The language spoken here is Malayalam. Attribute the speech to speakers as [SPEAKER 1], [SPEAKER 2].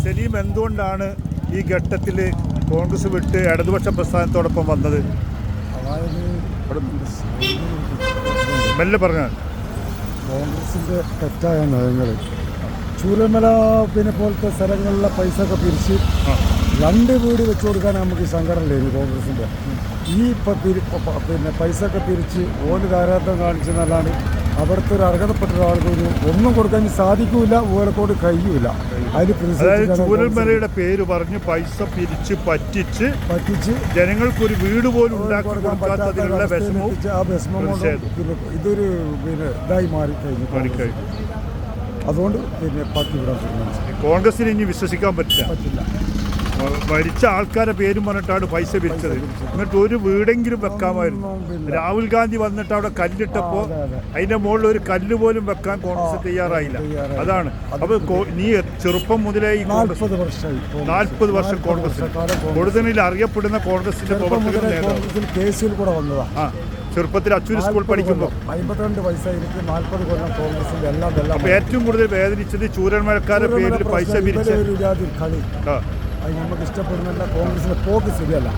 [SPEAKER 1] സലീം എന്തുകൊണ്ടാണ് ഈ ഘട്ടത്തിൽ കോൺഗ്രസ് വിട്ട് ഇടതുപക്ഷ പ്രസ്ഥാനത്തോടൊപ്പം വന്നത്?
[SPEAKER 2] അതായത്
[SPEAKER 1] മെല്ലെ പറഞ്ഞാൽ
[SPEAKER 2] കോൺഗ്രസിൻ്റെ തെറ്റായ നയങ്ങൾ ചൂരൽമല പോലത്തെ സ്ഥലങ്ങളിലെ പൈസ ഒക്കെ പിരിച്ച് 2 വീട് വെച്ച് കൊടുക്കാൻ നമുക്ക് സങ്കടമില്ലായിരുന്നു കോൺഗ്രസിൻ്റെ. ഈ പൈസ ഒക്കെ പിരിച്ച് ഓല് ധാരാളം കാണിച്ചെന്നല്ലാണ്ട് അവിടുത്തെ ഒരു അർഹതപ്പെട്ട ഒരാൾക്ക് ഒന്നും കൊടുക്കാൻ സാധിക്കില്ല, ഓലക്കോട് കഴിയൂല.
[SPEAKER 1] ചൂരൽമലയുടെ പേര് പറഞ്ഞ് പൈസ പിരിച്ച് പറ്റിച്ച് ജനങ്ങൾക്കൊരു വീട് പോലും ഉണ്ടാക്കി കൊടുക്കാത്തതിലുള്ള വിഷമവും
[SPEAKER 2] ആ വിഷമം കൊണ്ട് ഇതൊരു ഇതായി മാറിക്കഴിഞ്ഞു. അതുകൊണ്ട് പാർട്ടി വിടാൻ തീരുമാനിച്ചു.
[SPEAKER 1] കോൺഗ്രസിന് ഇനി വിശ്വസിക്കാൻ പറ്റില്ല. മരിച്ച ആൾക്കാരെ പേരും പറഞ്ഞിട്ടാണ് പൈസ പിരിച്ചത്. എന്നിട്ട് ഒരു വീടെങ്കിലും വെക്കാമായിരുന്നു. രാഹുൽ ഗാന്ധി വന്നിട്ട് അവിടെ കല്ലിട്ടപ്പോൾ അതിന്റെ മുകളിൽ ഒരു കല്ല് പോലും വെക്കാൻ കോൺഗ്രസ് തയ്യാറായില്ല. അതാണ്. അപ്പൊ നീ ചെറുപ്പം മുതലേ ഈ 40 വർഷം കോൺഗ്രസ് കൂടുതലിൽ അറിയപ്പെടുന്ന കോൺഗ്രസിന്റെ പ്രവർത്തകർ ചെറുപ്പത്തിൽ അച്ചൂര് സ്കൂൾ പഠിക്കുമ്പോൾ
[SPEAKER 2] 52 വയസ്സ് എനിക്ക് 40 കൊല്ലം കോൺഗ്രസിന്റെ എല്ലാം.
[SPEAKER 1] അപ്പൊ ഏറ്റവും കൂടുതൽ വേദനിച്ചത് ചൂരൽമലക്കാരുടെ പേരിൽ പൈസ പിരിച്ച
[SPEAKER 2] കളി. അത് നമുക്ക് ഇഷ്ടപ്പെടുന്നില്ല. കോൺഗ്രസിന്റെ പോക്ക് ശരിയല്ല.